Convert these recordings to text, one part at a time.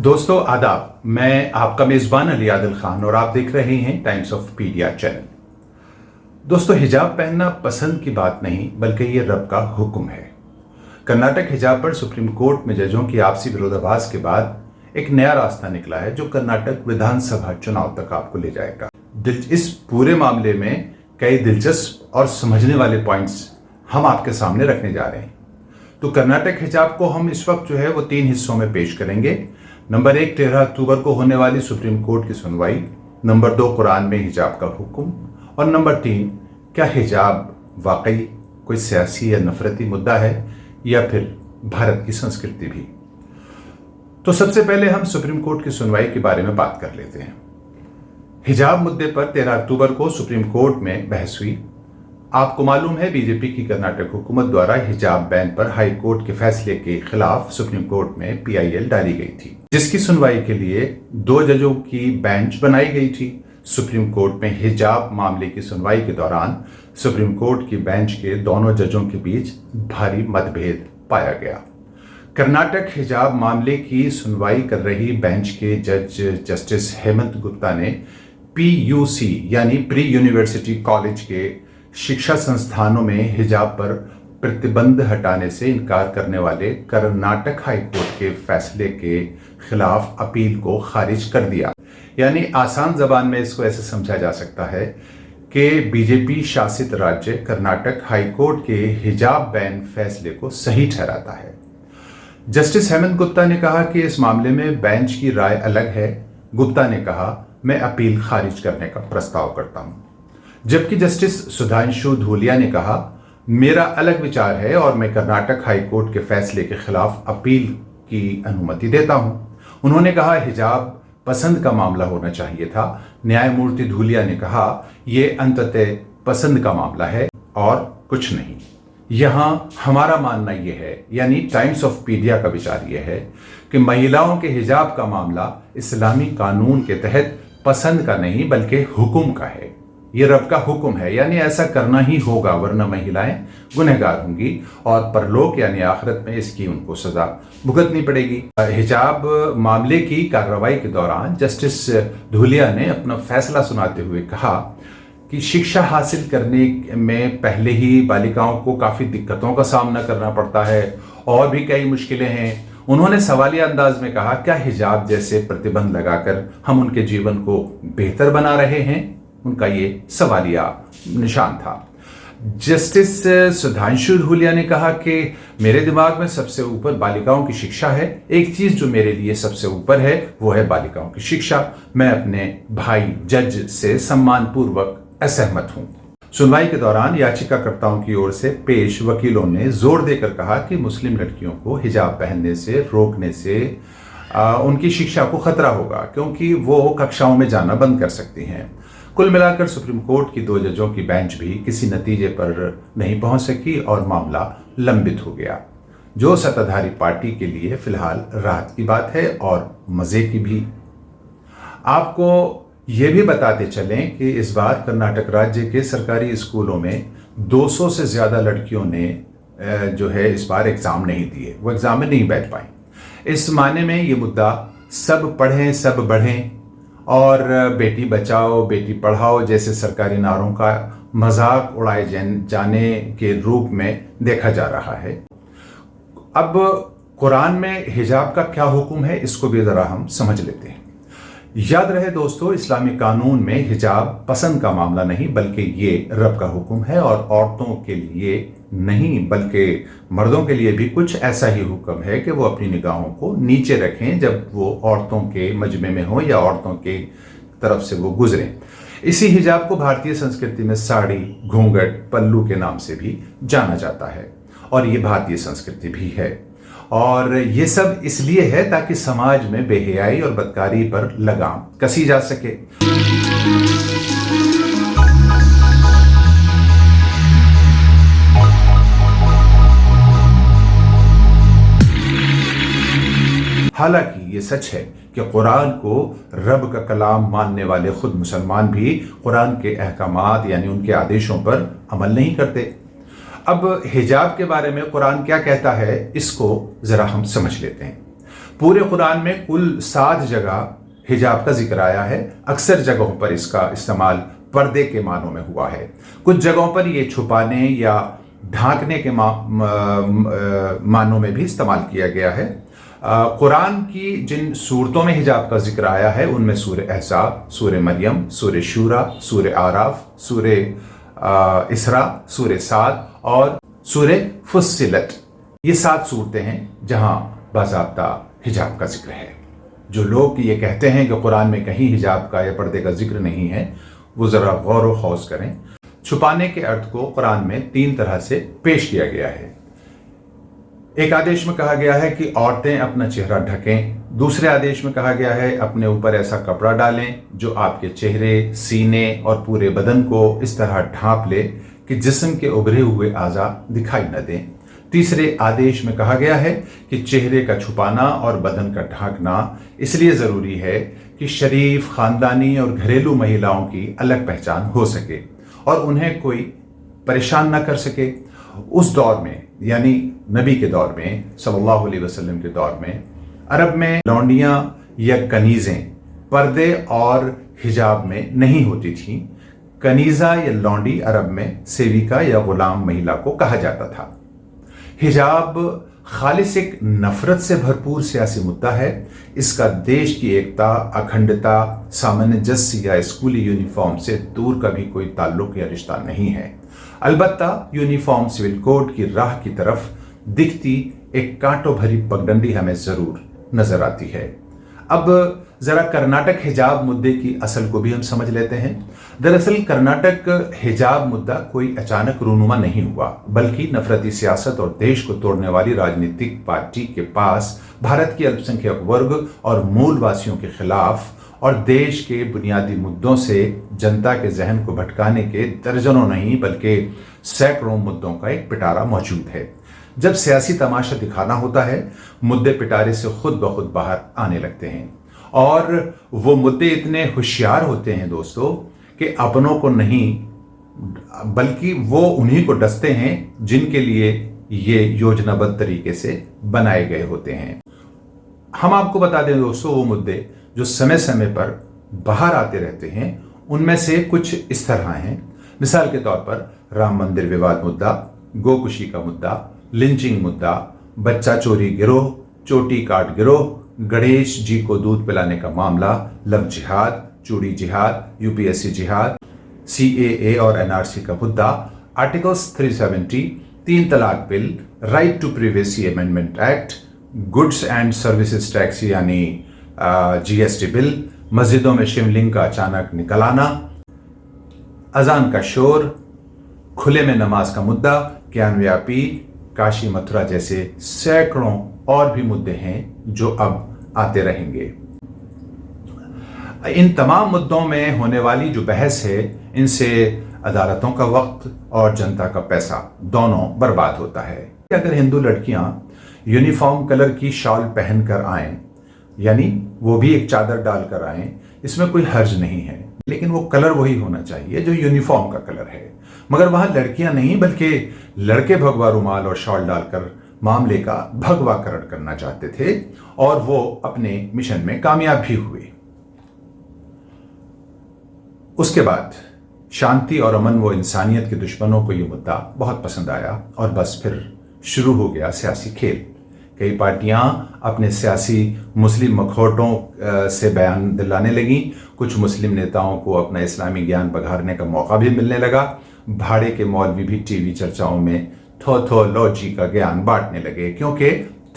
दोस्तों आदाब, मैं आपका मेज़बान अली आदिल खान और आप देख रहे हैं टाइम्स ऑफ पीडिया चैनल। दोस्तों, हिजाब पहनना पसंद की बात नहीं बल्कि ये रब का हुक्म है। कर्नाटक हिजाब पर सुप्रीम कोर्ट में जजों की आपसी विरोधाभास के बाद एक नया रास्ता निकला है जो कर्नाटक विधानसभा चुनाव तक आपको ले जाएगा। इस पूरे मामले में कई दिलचस्प और समझने वाले पॉइंट्स हम आपके सामने रखने जा रहे हैं। तो कर्नाटक हिजाब को हम इस वक्त वो 3 हिस्सों में पेश करेंगे। नंबर 1, 13 अक्टूबर को होने वाली सुप्रीम कोर्ट की सुनवाई। नंबर 2, कुरान में हिजाब का हुक्म। और नंबर 3, क्या हिजाब वाकई कोई सियासी या नफरती मुद्दा है या फिर भारत की संस्कृति भी। तो सबसे पहले हम सुप्रीम कोर्ट की सुनवाई के बारे में बात कर लेते हैं। हिजाब मुद्दे पर 13 अक्टूबर को सुप्रीम कोर्ट में बहस हुई। आपको मालूम है, बीजेपी की कर्नाटक हुकूमत द्वारा हिजाब बैन पर हाई कोर्ट के फैसले के खिलाफ सुप्रीम कोर्ट में पीआईएल डाली गई थी, जिसकी सुनवाई के लिए 2 जजों की बेंच बनाई गई थी। सुप्रीम कोर्ट में हिजाब मामले की सुनवाई के दौरान सुप्रीम कोर्ट की बेंच के दोनों जजों के बीच भारी मतभेद पाया गया। कर्नाटक हिजाब मामले की सुनवाई कर रही बेंच के जज जस्टिस हेमंत गुप्ता ने पीयूसी यानी प्री यूनिवर्सिटी कॉलेज के शिक्षा संस्थानों में हिजाब पर प्रतिबंध हटाने से इनकार करने वाले कर्नाटक हाई कोर्ट के फैसले के खिलाफ अपील को खारिज कर दिया। यानी आसान जबान में इसको ऐसे समझा जा सकता है कि बीजेपी शासित राज्य कर्नाटक हाई कोर्ट के हिजाब बैन फैसले को सही ठहराता है। जस्टिस हेमंत गुप्ता ने कहा कि इस मामले में बेंच की राय अलग है। गुप्ता ने कहा, मैं अपील खारिज करने का प्रस्ताव करता हूं। जबकि जस्टिस सुधांशु धूलिया ने कहा, मेरा अलग विचार है और मैं कर्नाटक हाई कोर्ट के फैसले के खिलाफ अपील की अनुमति देता हूं। उन्होंने कहा, हिजाब पसंद का मामला होना चाहिए था। न्यायमूर्ति धूलिया ने कहा, यह अंततः पसंद का मामला है और कुछ नहीं। यहां हमारा मानना यह है, यानी टाइम्स ऑफ पीडिया का विचार यह है कि महिलाओं के हिजाब का मामला इस्लामी कानून के तहत पसंद का नहीं बल्कि हुक्म का है। ये रब का हुक्म है, यानी ऐसा करना ही होगा, वरना महिलाएं गुनहगार होंगी और परलोक यानी आखिरत में इसकी उनको सजा भुगतनी पड़ेगी। हिजाब मामले की कार्रवाई के दौरान जस्टिस धूलिया ने अपना फैसला सुनाते हुए कहा कि शिक्षा हासिल करने में पहले ही बालिकाओं को काफ़ी दिक्कतों का सामना करना पड़ता है और भी कई मुश्किलें हैं। उन्होंने सवालिया अंदाज में कहा, क्या हिजाब जैसे प्रतिबंध लगाकर हम उनके जीवन को बेहतर बना रहे हैं? उनका ये सवालिया निशान था। जस्टिस सुधांशु धूलिया ने कहा कि मेरे दिमाग में सबसे ऊपर बालिकाओं की शिक्षा है। एक चीज जो मेरे लिए सबसे ऊपर है वो है बालिकाओं की शिक्षा। मैं अपने भाई जज से सम्मानपूर्वक असहमत हूं। सुनवाई के दौरान याचिकाकर्ताओं की ओर से पेश वकीलों ने जोर देकर कहा कि मुस्लिम लड़कियों को हिजाब पहनने से रोकने से उनकी शिक्षा को खतरा होगा, क्योंकि वो कक्षाओं में जाना बंद कर सकती हैं। कुल मिलाकर सुप्रीम कोर्ट की 2 जजों की बेंच भी किसी नतीजे पर नहीं पहुंच सकी और मामला लंबित हो गया, जो सत्ताधारी पार्टी के लिए फिलहाल राहत की बात है और मजे की भी। आपको ये भी बताते चलें कि इस बार कर्नाटक राज्य के सरकारी स्कूलों में 200 से ज्यादा लड़कियों ने इस बार एग्जाम नहीं दिए, वो एग्जाम में नहीं बैठ पाई। इस मायने में ये मुद्दा सब पढ़ें सब बढ़ें और बेटी बचाओ बेटी पढ़ाओ जैसे सरकारी नारों का मजाक उड़ाए जाने के रूप में देखा जा रहा है। अब कुरान में हिजाब का क्या हुक्म है, इसको भी जरा हम समझ लेते हैं। याद रहे दोस्तों, इस्लामी कानून में हिजाब पसंद का मामला नहीं बल्कि ये रब का हुक्म है और औरतों के लिए नहीं बल्कि मर्दों के लिए भी कुछ ऐसा ही हुक्म है कि वो अपनी निगाहों को नीचे रखें जब वो औरतों के मजमे में हो या औरतों के तरफ से वो गुजरें। इसी हिजाब को भारतीय संस्कृति में साड़ी, घूंघट, पल्लू के नाम से भी जाना जाता है और ये भारतीय संस्कृति भी है। और ये सब इसलिए है ताकि समाज में बेहयाई और बदकारी पर लगाम कसी जा सके। हालांकि ये सच है कि कुरान को रब का कलाम मानने वाले खुद मुसलमान भी कुरान के अहकामात यानी उनके आदेशों पर अमल नहीं करते। अब हिजाब के बारे में कुरान क्या कहता है, इसको जरा हम समझ लेते हैं। पूरे कुरान में कुल 7 जगह हिजाब का जिक्र आया है। अक्सर जगहों पर इसका इस्तेमाल पर्दे के मानों में हुआ है। कुछ जगहों पर यह छुपाने या ढांकने के मानों में भी इस्तेमाल किया गया है। कुरान की जिन सूरतों में हिजाब का जिक्र आया है उनमें सूरह अहज़ाब, सूरह मरियम, सूरह शूरा, सूरह आराफ, सूरह इसरा, सूरह साद और सूरह फुस्सिलत, ये 7 सूरतें हैं जहां बाज़ाब्ता हिजाब का जिक्र है। जो लोग ये कहते हैं कि कुरान में कहीं हिजाब का या पर्दे का जिक्र नहीं है, वो ज़रा गौर व खौज करें। छुपाने के अर्थ को कुरान में 3 तरह से पेश किया गया है। एक आदेश में कहा गया है कि औरतें अपना चेहरा ढकें। दूसरे आदेश में कहा गया है अपने ऊपर ऐसा कपड़ा डालें जो आपके चेहरे, सीने और पूरे बदन को इस तरह ढांप ले कि जिस्म के उभरे हुए आज़ा दिखाई न दें। तीसरे आदेश में कहा गया है कि चेहरे का छुपाना और बदन का ढांकना इसलिए ज़रूरी है कि शरीफ, ख़ानदानी और घरेलू महिलाओं की अलग पहचान हो सके और उन्हें कोई परेशान ना कर सके। उस दौर में, यानी नबी के दौर में, सल्लल्लाहु अलैहि वसल्लम के दौर में, अरब में लौंडियाँ या कनीज़ें पर्दे और हिजाब में नहीं होती थीं। कनीज़ा या लौंडी अरब में सेविका या गुलाम महिला को कहा जाता था। हिजाब खालिस एक नफरत से भरपूर सियासी मुद्दा है। इसका देश की एकता, अखंडता, सामंजस्य या स्कूली यूनिफॉर्म से दूर का भी कोई ताल्लुक या रिश्ता नहीं है। अलबत्ता यूनिफॉर्म सिविल कोड की राह की तरफ दिखती एक कांटों भरी पगडंडी हमें जरूर नजर आती है। अब जरा कर्नाटक हिजाब मुद्दे की असल को भी हम समझ लेते हैं। दरअसल कर्नाटक हिजाब मुद्दा कोई अचानक रूनुमा नहीं हुआ, बल्कि नफरती सियासत और देश को तोड़ने वाली राजनीतिक पार्टी के पास भारत की अल्पसंख्यक वर्ग और मूल वासियों के खिलाफ और देश के बुनियादी मुद्दों से जनता के जहन को भटकाने के दर्जनों नहीं बल्कि सैकड़ों मुद्दों का एक पिटारा मौजूद है। जब सियासी तमाशा दिखाना होता है, मुद्दे पिटारे से खुद ब खुद बाहर आने लगते हैं और वो मुद्दे इतने होशियार होते हैं दोस्तों कि अपनों को नहीं बल्कि वो उन्हीं को डसते हैं जिनके लिए ये योजनाबद्ध तरीके से बनाए गए होते हैं। हम आपको बता दें दोस्तों, वो मुद्दे जो समय समय पर बाहर आते रहते हैं उनमें से कुछ इस तरह हैं। मिसाल के तौर पर राम मंदिर विवाद मुद्दा, गोकुशी का मुद्दा, लिंचिंग मुद्दा, बच्चा चोरी गिरोह, चोटी काट गिरोह, गणेश जी को दूध पिलाने का मामला, लव जिहाद, चूड़ी जिहाद, यूपीएससी जिहाद, सीएए और एनआरसी का मुद्दा, आर्टिकल्स 370, 3 तलाक bill, right to privacy amendment act, goods and services tax यानी जीएसटी बिल, मस्जिदों में शिवलिंग का अचानक निकल आना, अजान का शोर, खुले में नमाज का मुद्दा, ज्ञानव्यापी, काशी मथुरा जैसे सैकड़ों और भी मुद्दे हैं जो अब आते रहेंगे। इन तमाम मुद्दों में होने वाली जो बहस है, इनसे अदालतों का वक्त और जनता का पैसा दोनों बर्बाद होता है। अगर हिंदू लड़कियां यूनिफॉर्म कलर की शॉल पहनकर आएं, यानी वो भी एक चादर डालकर आएं, इसमें कोई हर्ज नहीं है, लेकिन वो कलर वही होना चाहिए जो यूनिफॉर्म का कलर है। मगर वहां लड़कियां नहीं बल्कि लड़के भगवा रुमाल और शॉल डालकर मामले का भगवाकरण करना चाहते थे और वो अपने मिशन में कामयाब भी हुए। उसके बाद शांति और अमन व इंसानियत के दुश्मनों को ये मुद्दा बहुत पसंद आया और बस फिर शुरू हो गया सियासी खेल। कई पार्टियां अपने सियासी मुस्लिम मखौटों से बयान दिलाने लगीं। कुछ मुस्लिम नेताओं को अपना इस्लामी ज्ञान बघारने का मौका भी मिलने लगा। भाड़े के मौलवी भी टीवी चर्चाओं में थोलॉजी का ज्ञान बांटने लगे, क्योंकि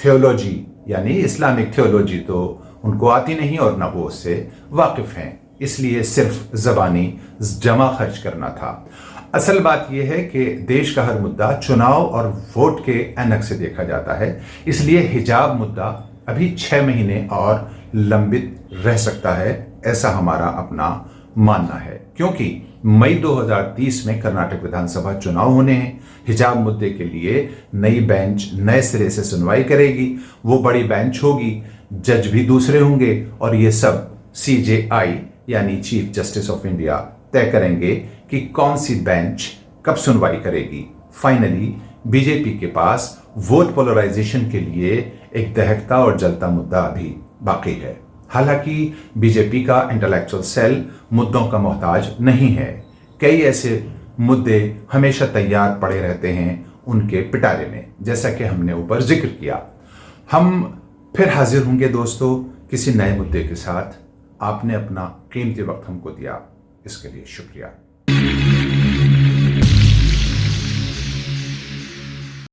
थियोलॉजी यानी इस्लामिक थियोलॉजी तो उनको आती नहीं और ना वो उससे वाकिफ हैं, इसलिए सिर्फ ज़बानी जमा खर्च करना था। असल बात यह है कि देश का हर मुद्दा चुनाव और वोट के ऐनक से देखा जाता है, इसलिए हिजाब मुद्दा अभी 6 महीने और लंबित रह सकता है, ऐसा हमारा अपना मानना है। क्योंकि मई 2030 में कर्नाटक विधानसभा चुनाव होने हैं। हिजाब मुद्दे के लिए नई बेंच नए सिरे से सुनवाई करेगी। वो बड़ी बेंच होगी, जज भी दूसरे होंगे और ये सब CJI यानी चीफ जस्टिस ऑफ इंडिया तय करेंगे कि कौन सी बेंच कब सुनवाई करेगी। फाइनली बीजेपी के पास वोट पोलराइजेशन के लिए एक दहकता और जलता मुद्दा अभी बाकी है। हालांकि बीजेपी का इंटेलेक्चुअल सेल मुद्दों का मोहताज नहीं है। कई ऐसे मुद्दे हमेशा तैयार पड़े रहते हैं उनके पिटारे में, जैसा कि हमने ऊपर जिक्र किया। हम फिर हाजिर होंगे दोस्तों किसी नए मुद्दे के साथ। आपने अपना कीमती वक्त हमको दिया, इसके लिए शुक्रिया।